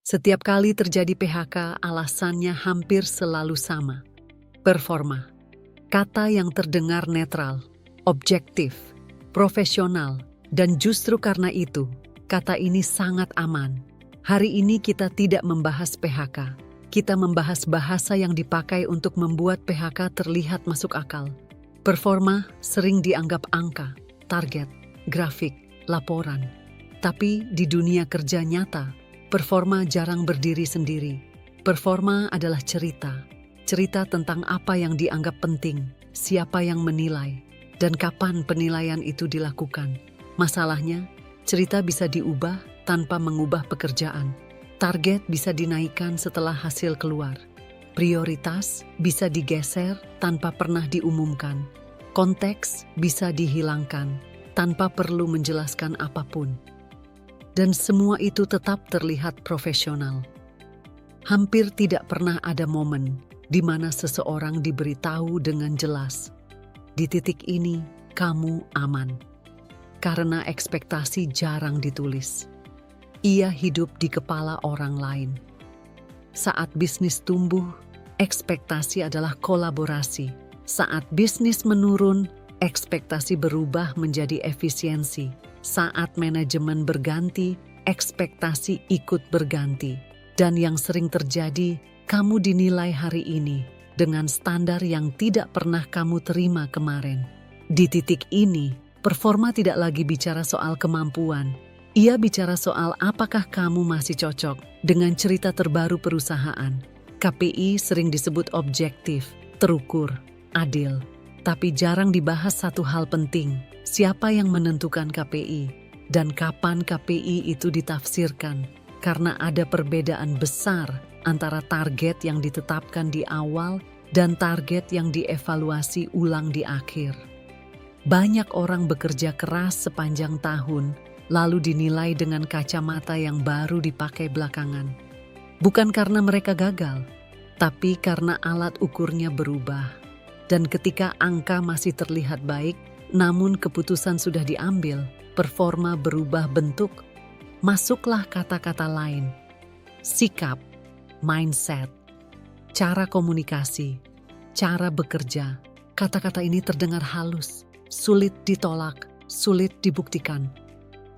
Setiap kali terjadi PHK, alasannya hampir selalu sama. Performa. Kata yang terdengar netral, objektif, profesional, dan justru karena itu, kata ini sangat aman. Hari ini kita tidak membahas PHK. Kita membahas bahasa yang dipakai untuk membuat PHK terlihat masuk akal. Performa sering dianggap angka, target, grafik, laporan. Tapi di dunia kerja nyata, performa jarang berdiri sendiri. Performa adalah cerita. Cerita tentang apa yang dianggap penting, siapa yang menilai, dan kapan penilaian itu dilakukan. Masalahnya, cerita bisa diubah tanpa mengubah pekerjaan. Target bisa dinaikkan setelah hasil keluar. Prioritas bisa digeser tanpa pernah diumumkan. Konteks bisa dihilangkan tanpa perlu menjelaskan apapun. Dan semua itu tetap terlihat profesional. Hampir tidak pernah ada momen di mana seseorang diberitahu dengan jelas, di titik ini kamu aman. Karena ekspektasi jarang ditulis. Ia hidup di kepala orang lain. Saat bisnis tumbuh, ekspektasi adalah kolaborasi. Saat bisnis menurun, ekspektasi berubah menjadi efisiensi. Saat manajemen berganti, ekspektasi ikut berganti. Dan yang sering terjadi, kamu dinilai hari ini dengan standar yang tidak pernah kamu terima kemarin. Di titik ini, performa tidak lagi bicara soal kemampuan. Ia bicara soal apakah kamu masih cocok dengan cerita terbaru perusahaan. KPI sering disebut objektif, terukur, adil. Tapi jarang dibahas satu hal penting, siapa yang menentukan KPI dan kapan KPI itu ditafsirkan. Karena ada perbedaan besar antara target yang ditetapkan di awal dan target yang dievaluasi ulang di akhir. Banyak orang bekerja keras sepanjang tahun, lalu dinilai dengan kacamata yang baru dipakai belakangan. Bukan karena mereka gagal, tapi karena alat ukurnya berubah. Dan ketika angka masih terlihat baik, namun keputusan sudah diambil, performa berubah bentuk. Masuklah kata-kata lain, sikap, mindset, cara komunikasi, cara bekerja. Kata-kata ini terdengar halus, sulit ditolak, sulit dibuktikan.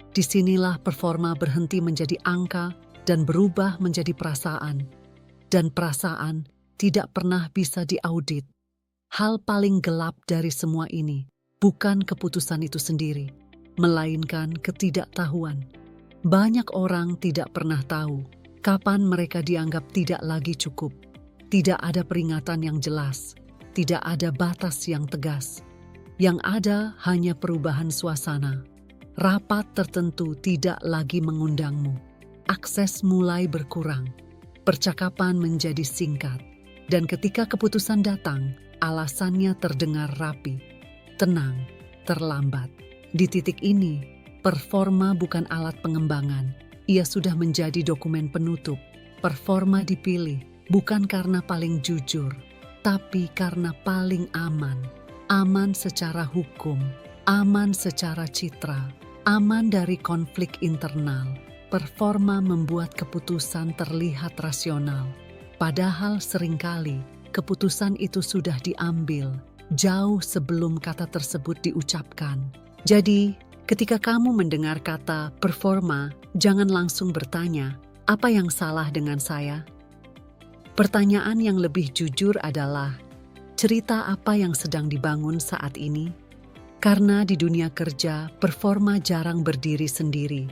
Disinilah performa berhenti menjadi angka dan berubah menjadi perasaan. Dan perasaan tidak pernah bisa diaudit. Hal paling gelap dari semua ini bukan keputusan itu sendiri, melainkan ketidaktahuan. Banyak orang tidak pernah tahu kapan mereka dianggap tidak lagi cukup. Tidak ada peringatan yang jelas, tidak ada batas yang tegas. Yang ada hanya perubahan suasana. Rapat tertentu tidak lagi mengundangmu. Akses mulai berkurang. Percakapan menjadi singkat. Dan ketika keputusan datang, alasannya terdengar rapi, tenang, terlambat. Di titik ini, performa bukan alat pengembangan. Ia sudah menjadi dokumen penutup. Performa dipilih bukan karena paling jujur, tapi karena paling aman. Aman secara hukum, aman secara citra, aman dari konflik internal. Performa membuat keputusan terlihat rasional. Padahal seringkali keputusan itu sudah diambil jauh sebelum kata tersebut diucapkan. Jadi, ketika kamu mendengar kata performa, jangan langsung bertanya, apa yang salah dengan saya? Pertanyaan yang lebih jujur adalah, cerita apa yang sedang dibangun saat ini? Karena di dunia kerja, performa jarang berdiri sendiri.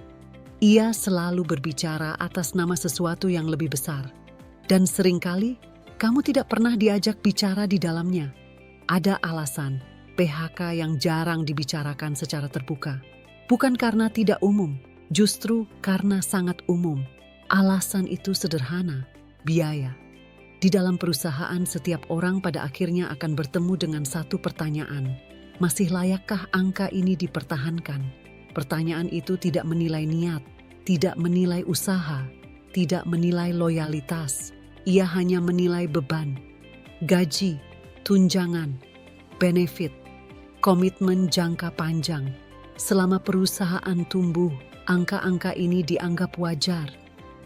Ia selalu berbicara atas nama sesuatu yang lebih besar. Dan seringkali, kamu tidak pernah diajak bicara di dalamnya. Ada alasan PHK yang jarang dibicarakan secara terbuka. Bukan karena tidak umum, justru karena sangat umum. Alasan itu sederhana, biaya. Di dalam perusahaan, setiap orang pada akhirnya akan bertemu dengan satu pertanyaan. Masih layakkah angka ini dipertahankan? Pertanyaan itu tidak menilai niat, tidak menilai usaha, tidak menilai loyalitas. Ia hanya menilai beban, gaji, tunjangan, benefit, komitmen jangka panjang. Selama perusahaan tumbuh, angka-angka ini dianggap wajar.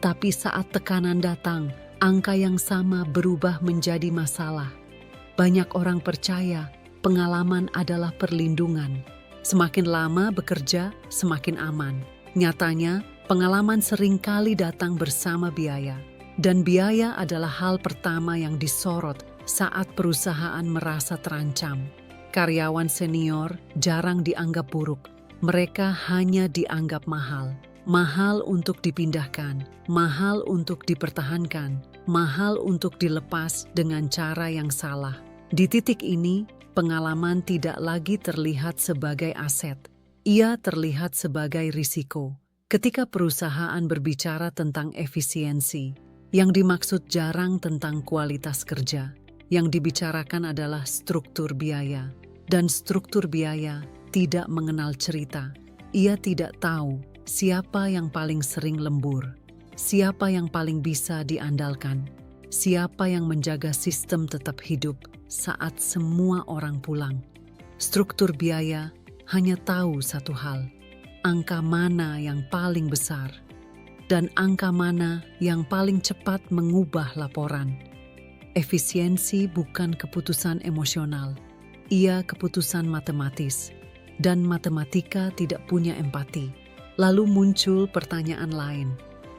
Tapi saat tekanan datang, angka yang sama berubah menjadi masalah. Banyak orang percaya pengalaman adalah perlindungan. Semakin lama bekerja, semakin aman. Nyatanya, pengalaman seringkali datang bersama biaya. Dan biaya adalah hal pertama yang disorot saat perusahaan merasa terancam. Karyawan senior jarang dianggap buruk. Mereka hanya dianggap mahal. Mahal untuk dipindahkan, mahal untuk dipertahankan, mahal untuk dilepas dengan cara yang salah. Di titik ini, pengalaman tidak lagi terlihat sebagai aset. Ia terlihat sebagai risiko. Ketika perusahaan berbicara tentang efisiensi, yang dimaksud jarang tentang kualitas kerja. Yang dibicarakan adalah struktur biaya. Dan struktur biaya tidak mengenal cerita. Ia tidak tahu siapa yang paling sering lembur, siapa yang paling bisa diandalkan, siapa yang menjaga sistem tetap hidup saat semua orang pulang. Struktur biaya hanya tahu satu hal, angka mana yang paling besar, dan angka mana yang paling cepat mengubah laporan. Efisiensi bukan keputusan emosional, ia keputusan matematis, dan matematika tidak punya empati. Lalu muncul pertanyaan lain.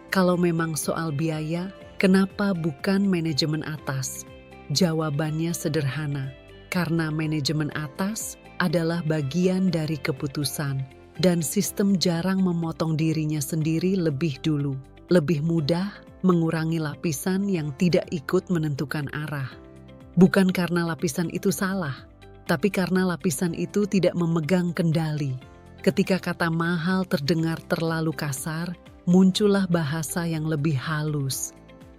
Kalau memang soal biaya, kenapa bukan manajemen atas? Jawabannya sederhana, karena manajemen atas adalah bagian dari keputusan, dan sistem jarang memotong dirinya sendiri lebih dulu. Lebih mudah mengurangi lapisan yang tidak ikut menentukan arah. Bukan karena lapisan itu salah, tapi karena lapisan itu tidak memegang kendali. Ketika kata mahal terdengar terlalu kasar, muncullah bahasa yang lebih halus.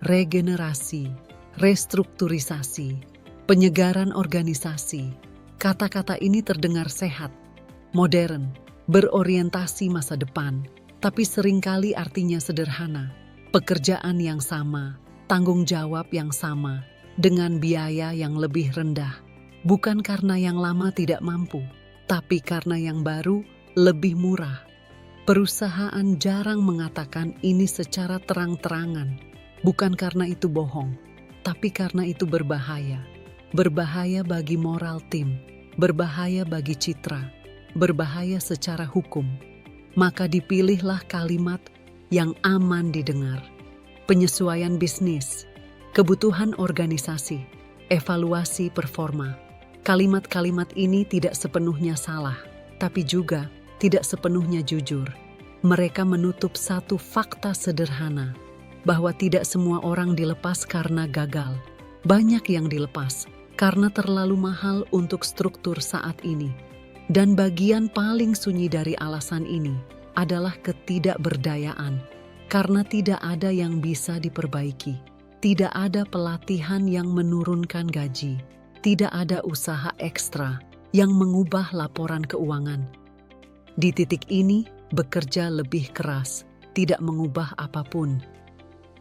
Regenerasi, restrukturisasi, penyegaran organisasi. Kata-kata ini terdengar sehat, modern, berorientasi masa depan, tapi seringkali artinya sederhana. Pekerjaan yang sama, tanggung jawab yang sama, dengan biaya yang lebih rendah. Bukan karena yang lama tidak mampu, tapi karena yang baru lebih murah. Perusahaan jarang mengatakan ini secara terang-terangan, bukan karena itu bohong, tapi karena itu berbahaya. Berbahaya bagi moral tim, berbahaya bagi citra, berbahaya secara hukum. Maka dipilihlah kalimat yang aman didengar. Penyesuaian bisnis, kebutuhan organisasi, evaluasi performa. Kalimat-kalimat ini tidak sepenuhnya salah, tapi juga tidak sepenuhnya jujur. Mereka menutup satu fakta sederhana, bahwa tidak semua orang dilepas karena gagal. Banyak yang dilepas karena terlalu mahal untuk struktur saat ini. Dan bagian paling sunyi dari alasan ini adalah ketidakberdayaan, karena tidak ada yang bisa diperbaiki. Tidak ada pelatihan yang menurunkan gaji. Tidak ada usaha ekstra yang mengubah laporan keuangan. Di titik ini, bekerja lebih keras, tidak mengubah apapun.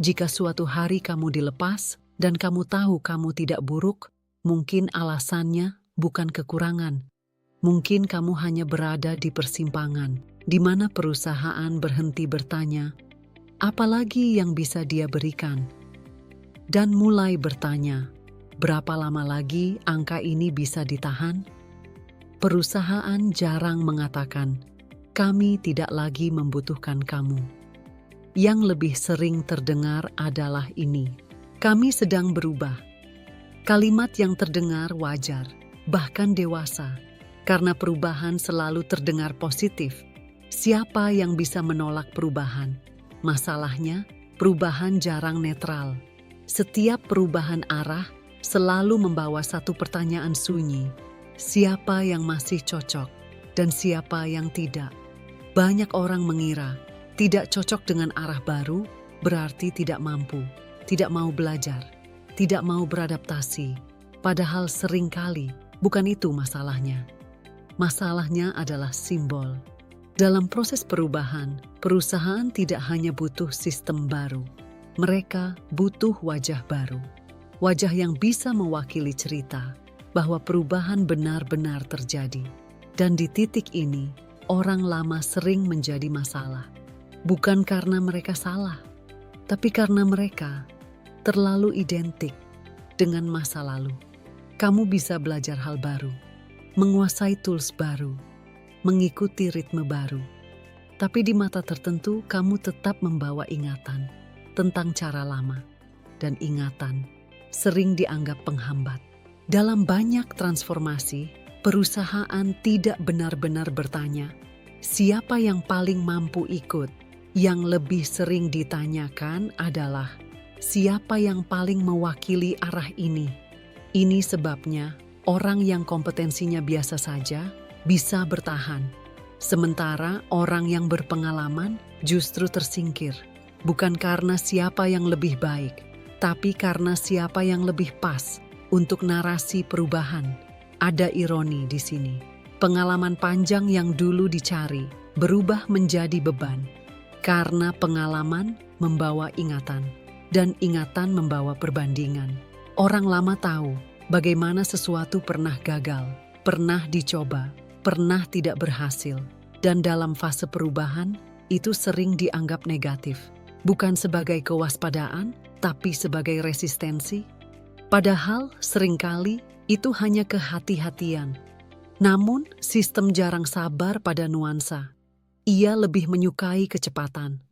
Jika suatu hari kamu dilepas dan kamu tahu kamu tidak buruk, mungkin alasannya bukan kekurangan. Mungkin kamu hanya berada di persimpangan, di mana perusahaan berhenti bertanya, apa lagi yang bisa dia berikan? Dan mulai bertanya, berapa lama lagi angka ini bisa ditahan? Perusahaan jarang mengatakan, kami tidak lagi membutuhkan kamu. Yang lebih sering terdengar adalah ini, kami sedang berubah. Kalimat yang terdengar wajar, bahkan dewasa, karena perubahan selalu terdengar positif. Siapa yang bisa menolak perubahan? Masalahnya, perubahan jarang netral. Setiap perubahan arah selalu membawa satu pertanyaan sunyi. Siapa yang masih cocok dan siapa yang tidak? Banyak orang mengira tidak cocok dengan arah baru berarti tidak mampu, tidak mau belajar, tidak mau beradaptasi. Padahal seringkali bukan itu masalahnya. Masalahnya adalah simbol. Dalam proses perubahan, perusahaan tidak hanya butuh sistem baru. Mereka butuh wajah baru. Wajah yang bisa mewakili cerita bahwa perubahan benar-benar terjadi. Dan di titik ini, orang lama sering menjadi masalah. Bukan karena mereka salah, tapi karena mereka terlalu identik dengan masa lalu. Kamu bisa belajar hal baru, menguasai tools baru, mengikuti ritme baru. Tapi di mata tertentu kamu tetap membawa ingatan tentang cara lama. Dan ingatan sering dianggap penghambat. Dalam banyak transformasi, perusahaan tidak benar-benar bertanya, siapa yang paling mampu ikut? Yang lebih sering ditanyakan adalah, siapa yang paling mewakili arah ini? Ini sebabnya orang yang kompetensinya biasa saja bisa bertahan, sementara orang yang berpengalaman justru tersingkir, bukan karena siapa yang lebih baik, tapi karena siapa yang lebih pas untuk narasi perubahan. Ada ironi di sini. Pengalaman panjang yang dulu dicari berubah menjadi beban, karena pengalaman membawa ingatan, dan ingatan membawa perbandingan. Orang lama tahu bagaimana sesuatu pernah gagal, pernah dicoba, pernah tidak berhasil, dan dalam fase perubahan itu sering dianggap negatif, bukan sebagai kewaspadaan, tapi sebagai resistensi. Padahal seringkali itu hanya kehati-hatian. Namun sistem jarang sabar pada nuansa. Ia lebih menyukai kecepatan.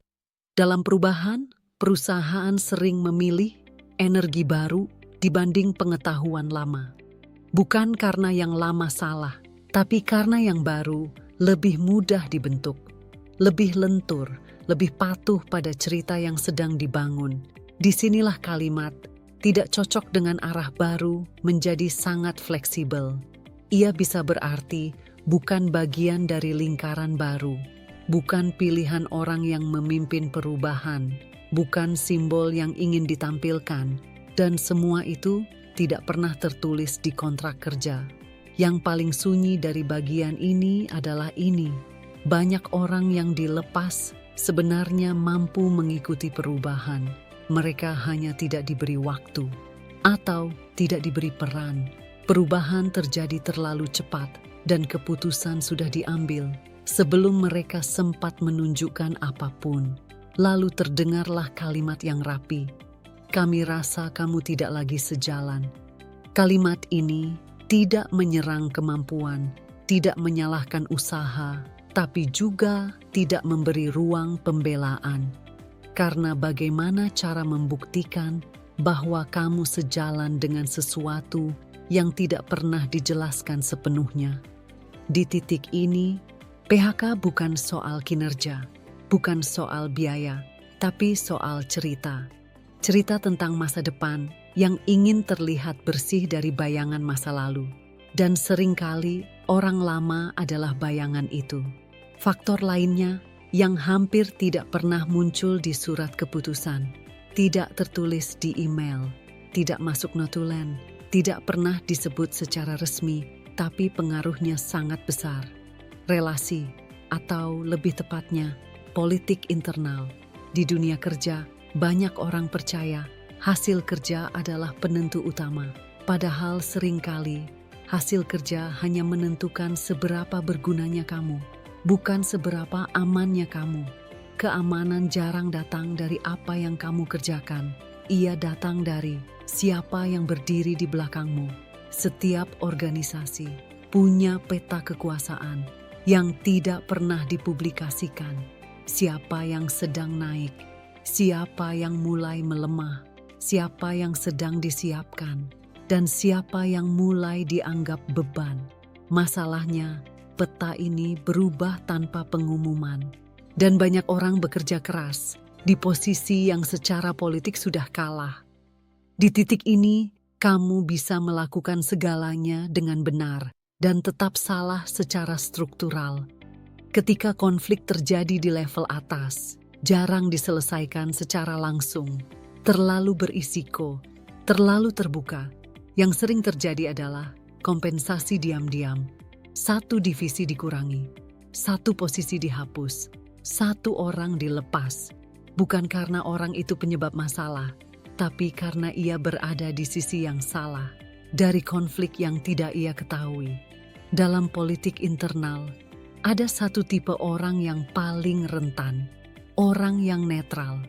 Dalam perubahan, perusahaan sering memilih energi baru dibanding pengetahuan lama. Bukan karena yang lama salah, tapi karena yang baru lebih mudah dibentuk, lebih lentur, lebih patuh pada cerita yang sedang dibangun. Disinilah kalimat tidak cocok dengan arah baru menjadi sangat fleksibel. Ia bisa berarti bukan bagian dari lingkaran baru, bukan pilihan orang yang memimpin perubahan, bukan simbol yang ingin ditampilkan, dan semua itu tidak pernah tertulis di kontrak kerja. Yang paling sunyi dari bagian ini adalah ini. Banyak orang yang dilepas sebenarnya mampu mengikuti perubahan. Mereka hanya tidak diberi waktu atau tidak diberi peran. Perubahan terjadi terlalu cepat dan keputusan sudah diambil sebelum mereka sempat menunjukkan apapun. Lalu terdengarlah kalimat yang rapi, "Kami rasa kamu tidak lagi sejalan." Kalimat ini tidak menyerang kemampuan, tidak menyalahkan usaha, tapi juga tidak memberi ruang pembelaan. Karena bagaimana cara membuktikan bahwa kamu sejalan dengan sesuatu yang tidak pernah dijelaskan sepenuhnya? Di titik ini, PHK bukan soal kinerja, bukan soal biaya, tapi soal cerita. Cerita tentang masa depan yang ingin terlihat bersih dari bayangan masa lalu. Dan seringkali orang lama adalah bayangan itu. Faktor lainnya yang hampir tidak pernah muncul di surat keputusan, tidak tertulis di email, tidak masuk notulen, tidak pernah disebut secara resmi, tapi pengaruhnya sangat besar. Relasi, atau lebih tepatnya, politik internal. Di dunia kerja, banyak orang percaya hasil kerja adalah penentu utama. Padahal seringkali hasil kerja hanya menentukan seberapa bergunanya kamu, bukan seberapa amannya kamu. Keamanan jarang datang dari apa yang kamu kerjakan. Ia datang dari siapa yang berdiri di belakangmu. Setiap organisasi punya peta kekuasaan yang tidak pernah dipublikasikan. Siapa yang sedang naik, siapa yang mulai melemah, siapa yang sedang disiapkan, dan siapa yang mulai dianggap beban. Masalahnya, peta ini berubah tanpa pengumuman. Dan banyak orang bekerja keras di posisi yang secara politik sudah kalah. Di titik ini, kamu bisa melakukan segalanya dengan benar dan tetap salah secara struktural. Ketika konflik terjadi di level atas, jarang diselesaikan secara langsung, terlalu berisiko, terlalu terbuka. Yang sering terjadi adalah kompensasi diam-diam. Satu divisi dikurangi, satu posisi dihapus, satu orang dilepas. Bukan karena orang itu penyebab masalah, tapi karena ia berada di sisi yang salah dari konflik yang tidak ia ketahui. Dalam politik internal, ada satu tipe orang yang paling rentan, orang yang netral.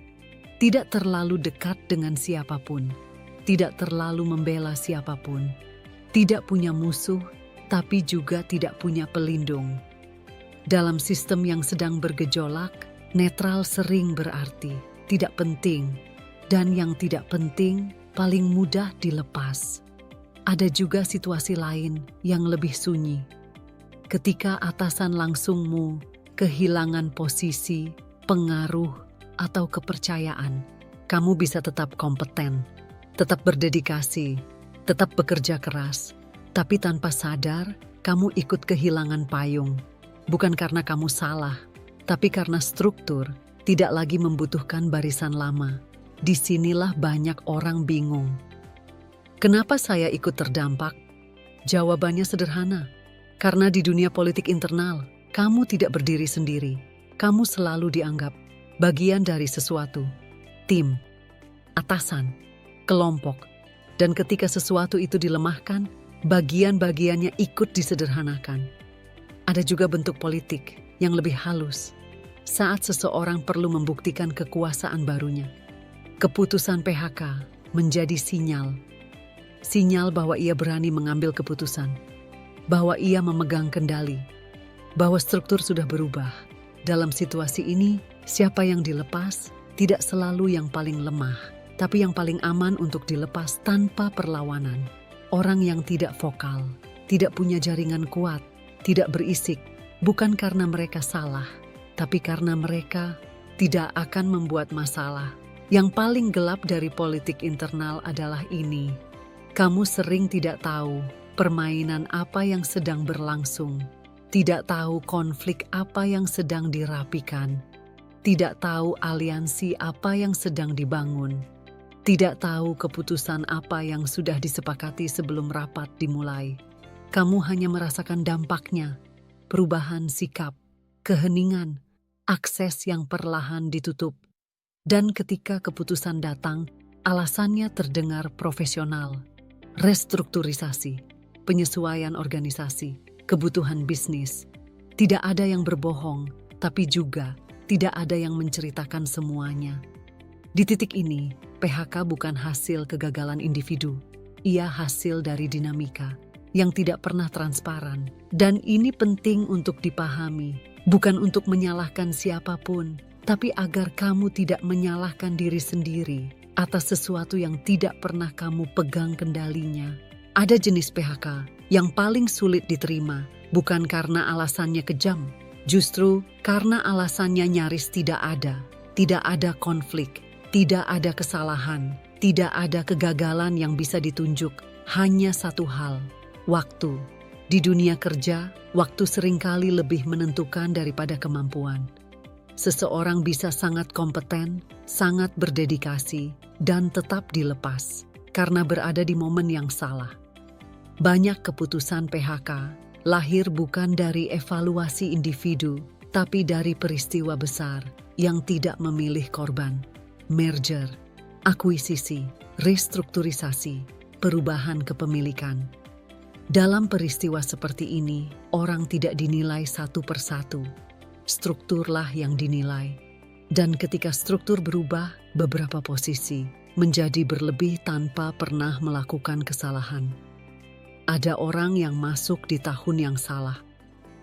Tidak terlalu dekat dengan siapapun, tidak terlalu membela siapapun, tidak punya musuh, tapi juga tidak punya pelindung. Dalam sistem yang sedang bergejolak, netral sering berarti tidak penting, dan yang tidak penting paling mudah dilepas. Ada juga situasi lain yang lebih sunyi. Ketika atasan langsungmu kehilangan posisi, pengaruh, atau kepercayaan, kamu bisa tetap kompeten, tetap berdedikasi, tetap bekerja keras, tapi tanpa sadar kamu ikut kehilangan payung. Bukan karena kamu salah, tapi karena struktur tidak lagi membutuhkan barisan lama. Disinilah banyak orang bingung. Kenapa saya ikut terdampak? Jawabannya sederhana. Karena di dunia politik internal, kamu tidak berdiri sendiri. Kamu selalu dianggap bagian dari sesuatu, tim, atasan, kelompok. Dan ketika sesuatu itu dilemahkan, bagian-bagiannya ikut disederhanakan. Ada juga bentuk politik yang lebih halus. Saat seseorang perlu membuktikan kekuasaan barunya, keputusan PHK menjadi sinyal. Sinyal bahwa ia berani mengambil keputusan, bahwa ia memegang kendali, bahwa struktur sudah berubah. Dalam situasi ini, siapa yang dilepas tidak selalu yang paling lemah, tapi yang paling aman untuk dilepas tanpa perlawanan. Orang yang tidak vokal, tidak punya jaringan kuat, tidak berisik, bukan karena mereka salah, tapi karena mereka tidak akan membuat masalah. Yang paling gelap dari politik internal adalah ini. Kamu sering tidak tahu permainan apa yang sedang berlangsung, tidak tahu konflik apa yang sedang dirapikan, tidak tahu aliansi apa yang sedang dibangun, tidak tahu keputusan apa yang sudah disepakati sebelum rapat dimulai. Kamu hanya merasakan dampaknya, perubahan sikap, keheningan, akses yang perlahan ditutup. Dan ketika keputusan datang, alasannya terdengar profesional. Restrukturisasi, penyesuaian organisasi, kebutuhan bisnis. Tidak ada yang berbohong, tapi juga tidak ada yang menceritakan semuanya. Di titik ini, PHK bukan hasil kegagalan individu. Ia hasil dari dinamika yang tidak pernah transparan. Dan ini penting untuk dipahami, bukan untuk menyalahkan siapapun, tapi agar kamu tidak menyalahkan diri sendiri atas sesuatu yang tidak pernah kamu pegang kendalinya. Ada jenis PHK yang paling sulit diterima, bukan karena alasannya kejam, justru karena alasannya nyaris tidak ada konflik, tidak ada kesalahan, tidak ada kegagalan yang bisa ditunjuk, hanya satu hal, waktu. Di dunia kerja, waktu seringkali lebih menentukan daripada kemampuan. Seseorang bisa sangat kompeten, sangat berdedikasi, dan tetap dilepas karena berada di momen yang salah. Banyak keputusan PHK lahir bukan dari evaluasi individu, tapi dari peristiwa besar yang tidak memilih korban. Merger, akuisisi, restrukturisasi, perubahan kepemilikan. Dalam peristiwa seperti ini, orang tidak dinilai satu persatu. Strukturlah yang dinilai. Dan ketika struktur berubah, beberapa posisi menjadi berlebih tanpa pernah melakukan kesalahan. Ada orang yang masuk di tahun yang salah,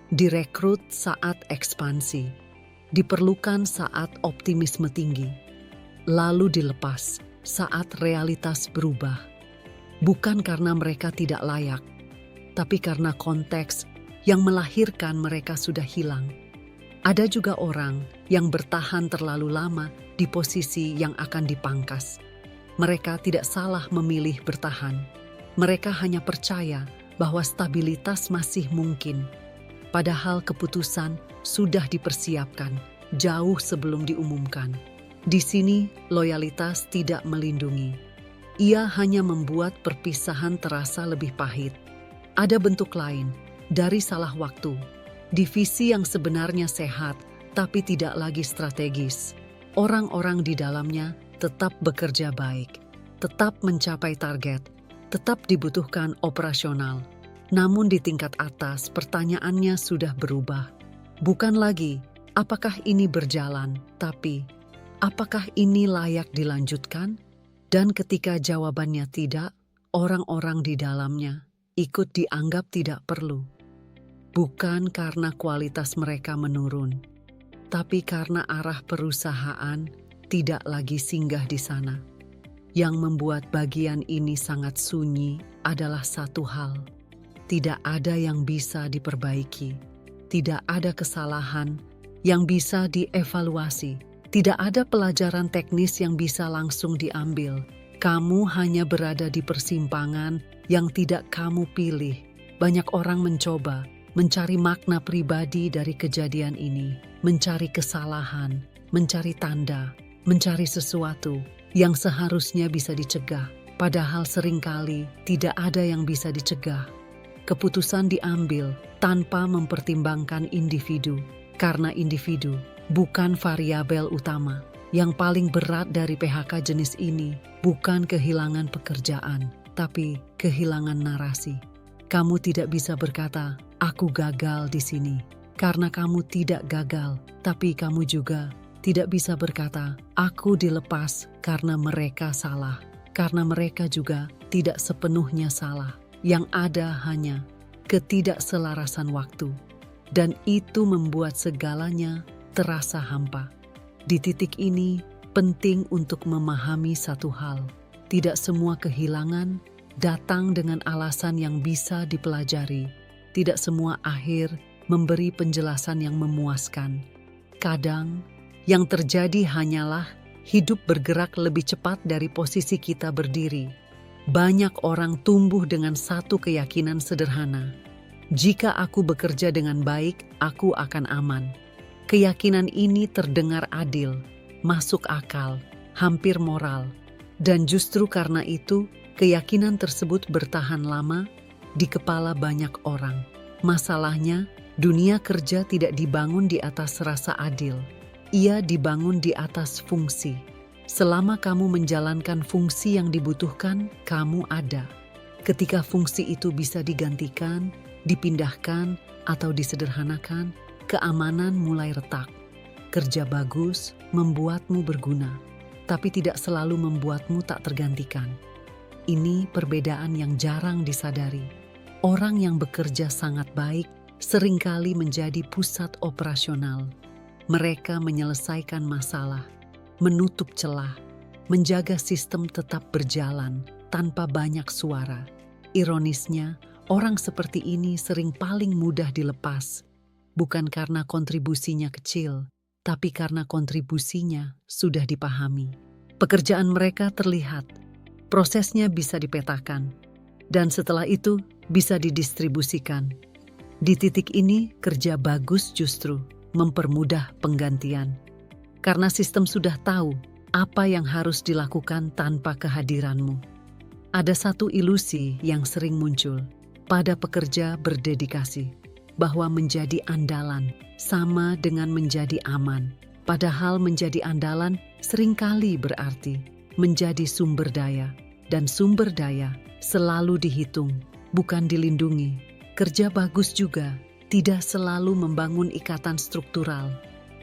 direkrut saat ekspansi, diperlukan saat optimisme tinggi, lalu dilepas saat realitas berubah. Bukan karena mereka tidak layak, tapi karena konteks yang melahirkan mereka sudah hilang. Ada juga orang yang bertahan terlalu lama di posisi yang akan dipangkas. Mereka tidak salah memilih bertahan. Mereka hanya percaya bahwa stabilitas masih mungkin. Padahal keputusan sudah dipersiapkan jauh sebelum diumumkan. Di sini loyalitas tidak melindungi. Ia hanya membuat perpisahan terasa lebih pahit. Ada bentuk lain dari salah waktu. Divisi yang sebenarnya sehat, tapi tidak lagi strategis. Orang-orang di dalamnya tetap bekerja baik, tetap mencapai target, tetap dibutuhkan operasional. Namun di tingkat atas pertanyaannya sudah berubah. Bukan lagi, apakah ini berjalan, tapi Apakah ini layak dilanjutkan? Dan ketika jawabannya tidak, orang-orang di dalamnya ikut dianggap tidak perlu. Bukan karena kualitas mereka menurun, tapi karena arah perusahaan tidak lagi singgah di sana. Yang membuat bagian ini sangat sunyi adalah satu hal. Tidak ada yang bisa diperbaiki. Tidak ada kesalahan yang bisa dievaluasi. Tidak ada pelajaran teknis yang bisa langsung diambil. Kamu hanya berada di persimpangan yang tidak kamu pilih. Banyak orang mencoba mencari makna pribadi dari kejadian ini, mencari kesalahan, mencari tanda, mencari sesuatu yang seharusnya bisa dicegah. Padahal seringkali tidak ada yang bisa dicegah. Keputusan diambil tanpa mempertimbangkan individu, karena individu bukan variabel utama. Yang paling berat dari PHK jenis ini bukan kehilangan pekerjaan, tapi kehilangan narasi. Kamu tidak bisa berkata, "Aku gagal di sini," karena kamu tidak gagal, tapi kamu juga tidak bisa berkata, "Aku dilepas karena mereka salah," karena mereka juga tidak sepenuhnya salah. Yang ada hanya ketidakselarasan waktu, dan itu membuat segalanya terasa hampa. Di titik ini, penting untuk memahami satu hal. Tidak semua kehilangan datang dengan alasan yang bisa dipelajari. Tidak semua akhir memberi penjelasan yang memuaskan. Kadang, yang terjadi hanyalah hidup bergerak lebih cepat dari posisi kita berdiri. Banyak orang tumbuh dengan satu keyakinan sederhana. Jika aku bekerja dengan baik, aku akan aman. Keyakinan ini terdengar adil, masuk akal, hampir moral. Dan justru karena itu, keyakinan tersebut bertahan lama di kepala banyak orang. Masalahnya, dunia kerja tidak dibangun di atas rasa adil. Ia dibangun di atas fungsi. Selama kamu menjalankan fungsi yang dibutuhkan, kamu ada. Ketika fungsi itu bisa digantikan, dipindahkan, atau disederhanakan, keamanan mulai retak. Kerja bagus membuatmu berguna, tapi tidak selalu membuatmu tak tergantikan. Ini perbedaan yang jarang disadari. Orang yang bekerja sangat baik seringkali menjadi pusat operasional. Mereka menyelesaikan masalah, menutup celah, menjaga sistem tetap berjalan tanpa banyak suara. Ironisnya, orang seperti ini sering paling mudah dilepas, bukan karena kontribusinya kecil, tapi karena kontribusinya sudah dipahami. Pekerjaan mereka terlihat, prosesnya bisa dipetakan, dan setelah itu bisa didistribusikan. Di titik ini, kerja bagus justru mempermudah penggantian. Karena sistem sudah tahu apa yang harus dilakukan tanpa kehadiranmu. Ada satu ilusi yang sering muncul pada pekerja berdedikasi, bahwa menjadi andalan sama dengan menjadi aman. Padahal menjadi andalan seringkali berarti menjadi sumber daya, dan sumber daya selalu dihitung, bukan dilindungi. Kerja bagus juga tidak selalu membangun ikatan struktural.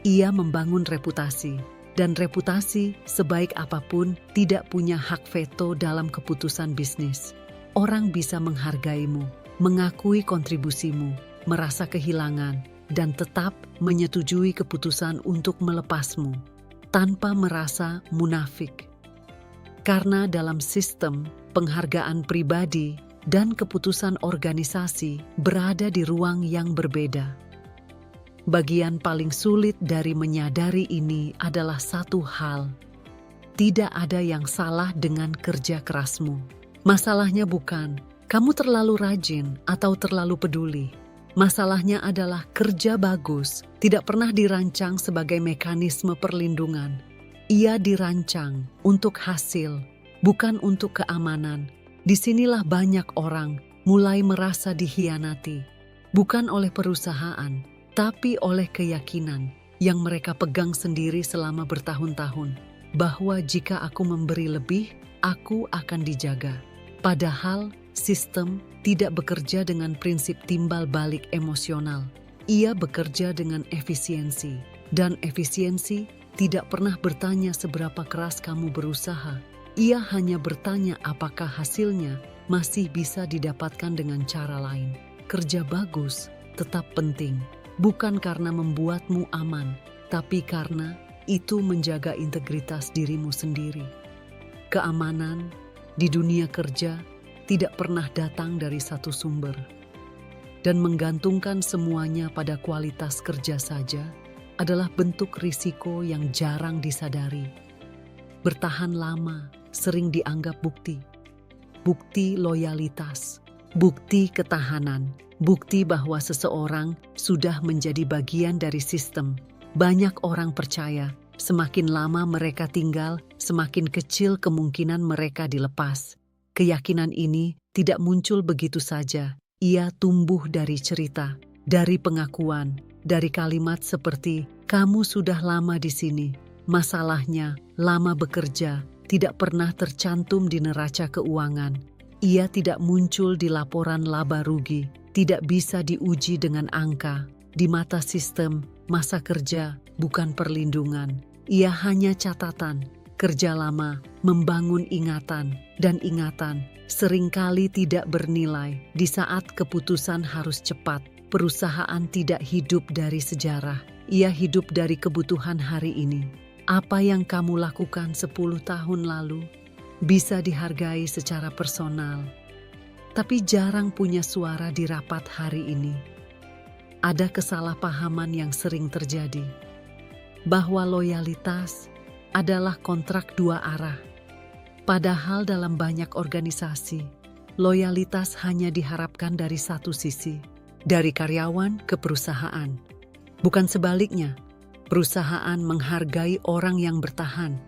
Ia membangun reputasi, dan reputasi sebaik apapun tidak punya hak veto dalam keputusan bisnis. Orang bisa menghargaimu, mengakui kontribusimu, merasa kehilangan, dan tetap menyetujui keputusan untuk melepasmu, tanpa merasa munafik. Karena dalam sistem, penghargaan pribadi dan keputusan organisasi berada di ruang yang berbeda. Bagian paling sulit dari menyadari ini adalah satu hal. Tidak ada yang salah dengan kerja kerasmu. Masalahnya bukan kamu terlalu rajin atau terlalu peduli. Masalahnya adalah kerja bagus tidak pernah dirancang sebagai mekanisme perlindungan. Ia dirancang untuk hasil, bukan untuk keamanan. Disinilah banyak orang mulai merasa dikhianati, bukan oleh perusahaan, tapi oleh keyakinan yang mereka pegang sendiri selama bertahun-tahun, bahwa jika aku memberi lebih, aku akan dijaga. Padahal sistem tidak bekerja dengan prinsip timbal balik emosional. Ia bekerja dengan efisiensi, dan efisiensi tidak pernah bertanya seberapa keras kamu berusaha. Ia hanya bertanya apakah hasilnya masih bisa didapatkan dengan cara lain. Kerja bagus tetap penting, bukan karena membuatmu aman, tapi karena itu menjaga integritas dirimu sendiri. Keamanan di dunia kerja tidak pernah datang dari satu sumber, dan menggantungkan semuanya pada kualitas kerja saja adalah bentuk risiko yang jarang disadari. Bertahan lama sering dianggap bukti loyalitas, bukti ketahanan, bukti bahwa seseorang sudah menjadi bagian dari sistem. Banyak orang percaya semakin lama mereka tinggal, semakin kecil kemungkinan mereka dilepas. Keyakinan ini tidak muncul begitu saja. Ia tumbuh dari cerita, dari pengakuan, dari kalimat seperti, "Kamu sudah lama di sini." Masalahnya, lama bekerja tidak pernah tercantum di neraca keuangan. Ia tidak muncul di laporan laba rugi, tidak bisa diuji dengan angka. Di mata sistem, masa kerja bukan perlindungan. Ia hanya catatan. Kerja lama membangun ingatan, dan ingatan seringkali tidak bernilai. Di saat keputusan harus cepat, perusahaan tidak hidup dari sejarah. Ia hidup dari kebutuhan hari ini. Apa yang kamu lakukan 10 tahun lalu bisa dihargai secara personal, tapi jarang punya suara di rapat hari ini. Ada kesalahpahaman yang sering terjadi, bahwa loyalitas adalah kontrak dua arah. Padahal dalam banyak organisasi, loyalitas hanya diharapkan dari satu sisi, dari karyawan ke perusahaan. Bukan sebaliknya. Perusahaan menghargai orang yang bertahan,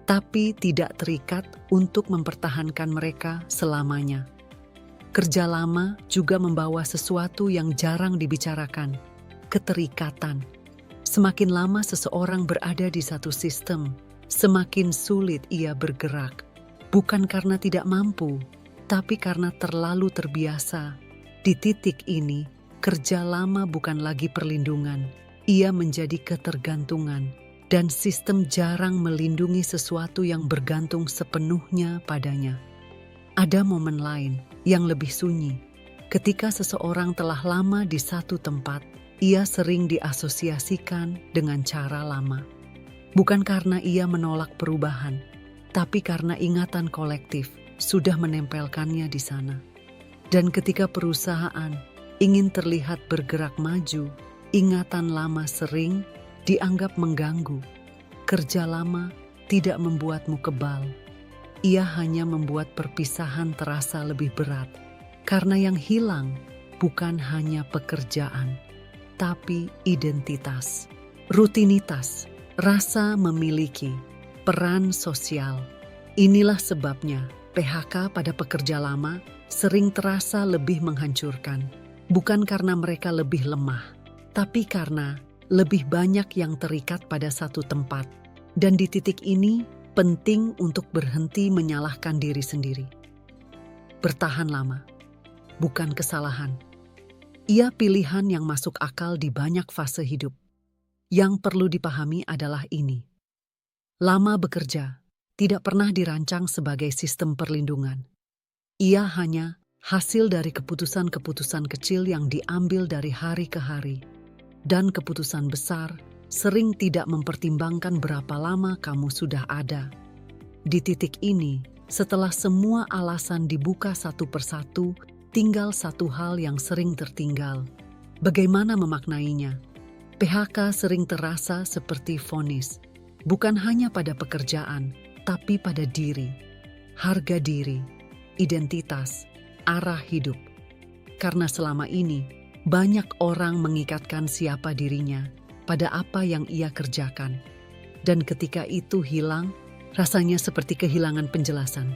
tapi tidak terikat untuk mempertahankan mereka selamanya. Kerja lama juga membawa sesuatu yang jarang dibicarakan, keterikatan. Semakin lama seseorang berada di satu sistem, semakin sulit ia bergerak. Bukan karena tidak mampu, tapi karena terlalu terbiasa. Di titik ini, kerja lama bukan lagi perlindungan. Ia menjadi ketergantungan, dan sistem jarang melindungi sesuatu yang bergantung sepenuhnya padanya. Ada momen lain yang lebih sunyi. Ketika seseorang telah lama di satu tempat, ia sering diasosiasikan dengan cara lama. Bukan karena ia menolak perubahan, tapi karena ingatan kolektif sudah menempelkannya di sana. Dan ketika perusahaan ingin terlihat bergerak maju, ingatan lama sering dianggap mengganggu. Kerja lama tidak membuatmu kebal. Ia hanya membuat perpisahan terasa lebih berat. Karena yang hilang bukan hanya pekerjaan, tapi identitas, rutinitas, rasa memiliki, peran sosial. Inilah sebabnya PHK pada pekerja lama sering terasa lebih menghancurkan. Bukan karena mereka lebih lemah, tapi karena lebih banyak yang terikat pada satu tempat. Dan di titik ini, penting untuk berhenti menyalahkan diri sendiri. Bertahan lama, bukan kesalahan. Ia pilihan yang masuk akal di banyak fase hidup. Yang perlu dipahami adalah ini. Lama bekerja tidak pernah dirancang sebagai sistem perlindungan. Ia hanya hasil dari keputusan-keputusan kecil yang diambil dari hari ke hari. Dan keputusan besar sering tidak mempertimbangkan berapa lama kamu sudah ada. Di titik ini, setelah semua alasan dibuka satu persatu, tinggal satu hal yang sering tertinggal. Bagaimana memaknainya? PHK sering terasa seperti vonis, bukan hanya pada pekerjaan, tapi pada diri, harga diri, identitas, arah hidup. Karena selama ini, banyak orang mengikatkan siapa dirinya pada apa yang ia kerjakan. Dan ketika itu hilang, rasanya seperti kehilangan penjelasan.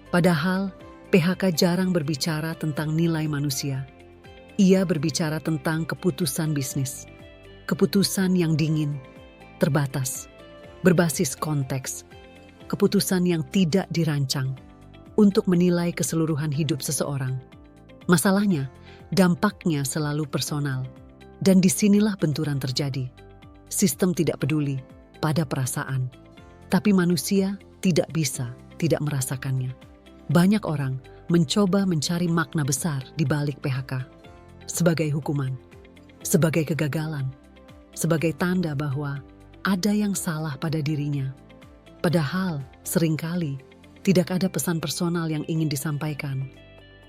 Padahal, PHK jarang berbicara tentang nilai manusia. Ia berbicara tentang keputusan bisnis. Keputusan yang dingin, terbatas, berbasis konteks. Keputusan yang tidak dirancang untuk menilai keseluruhan hidup seseorang. Masalahnya, dampaknya selalu personal. Dan disinilah benturan terjadi. Sistem tidak peduli. pada perasaan. Tapi manusia tidak bisa tidak merasakannya. Banyak orang mencoba mencari makna besar di balik PHK. Sebagai hukuman, sebagai kegagalan, sebagai tanda bahwa ada yang salah pada dirinya. Padahal seringkali tidak ada pesan personal yang ingin disampaikan.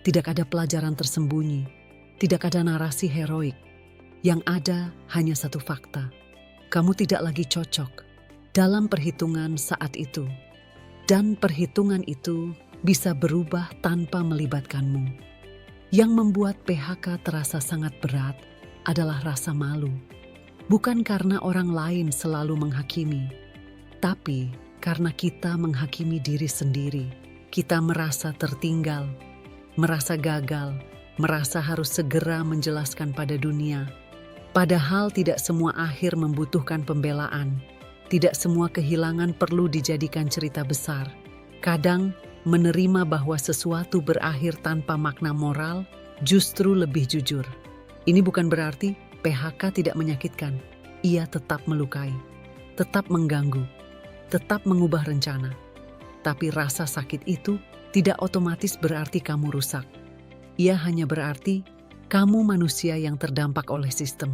Tidak ada pelajaran tersembunyi. Tidak ada narasi heroik. Yang ada hanya satu fakta. Kamu tidak lagi cocok dalam perhitungan saat itu. Dan perhitungan itu bisa berubah tanpa melibatkanmu. Yang membuat PHK terasa sangat berat adalah rasa malu. Bukan karena orang lain selalu menghakimi, tapi karena kita menghakimi diri sendiri. Kita merasa tertinggal, merasa gagal, merasa harus segera menjelaskan pada dunia. Padahal tidak semua akhir membutuhkan pembelaan. Tidak semua kehilangan perlu dijadikan cerita besar. Kadang menerima bahwa sesuatu berakhir tanpa makna moral justru lebih jujur. Ini bukan berarti PHK tidak menyakitkan. Ia tetap melukai, tetap mengganggu, tetap mengubah rencana. Tapi rasa sakit itu tidak otomatis berarti kamu rusak. Ia hanya berarti kamu manusia yang terdampak oleh sistem.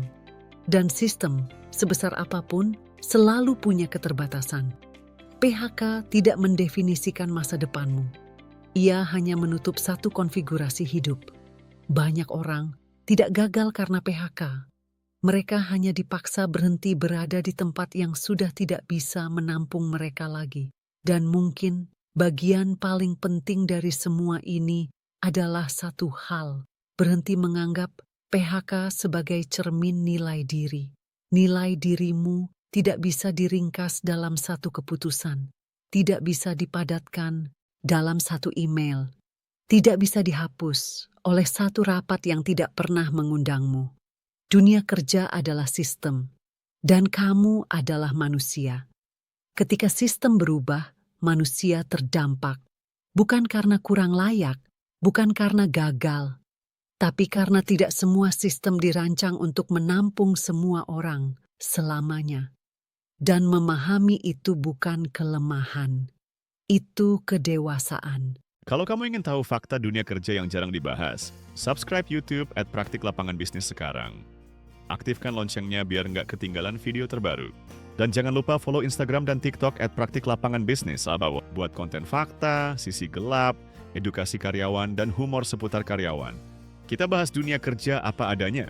Dan sistem, sebesar apapun, selalu punya keterbatasan. PHK tidak mendefinisikan masa depanmu. Ia hanya menutup satu konfigurasi hidup. Banyak orang tidak gagal karena PHK. Mereka hanya dipaksa berhenti berada di tempat yang sudah tidak bisa menampung mereka lagi. Dan mungkin bagian paling penting dari semua ini adalah satu hal. Berhenti menganggap PHK sebagai cermin nilai diri. Nilai dirimu tidak bisa diringkas dalam satu keputusan, tidak bisa dipadatkan dalam satu email, tidak bisa dihapus oleh satu rapat yang tidak pernah mengundangmu. Dunia kerja adalah sistem, dan kamu adalah manusia. Ketika sistem berubah, manusia terdampak, bukan karena kurang layak, bukan karena gagal, tapi karena tidak semua sistem dirancang untuk menampung semua orang selamanya. Dan memahami itu bukan kelemahan, itu kedewasaan. Kalau kamu ingin tahu fakta dunia kerja yang jarang dibahas, subscribe YouTube @Praktik Lapangan Bisnis sekarang. Aktifkan loncengnya biar nggak ketinggalan video terbaru. Dan jangan lupa follow Instagram dan TikTok @Praktik Lapangan Bisnis buat konten fakta, sisi gelap, edukasi karyawan, dan humor seputar karyawan. Kita bahas dunia kerja apa adanya.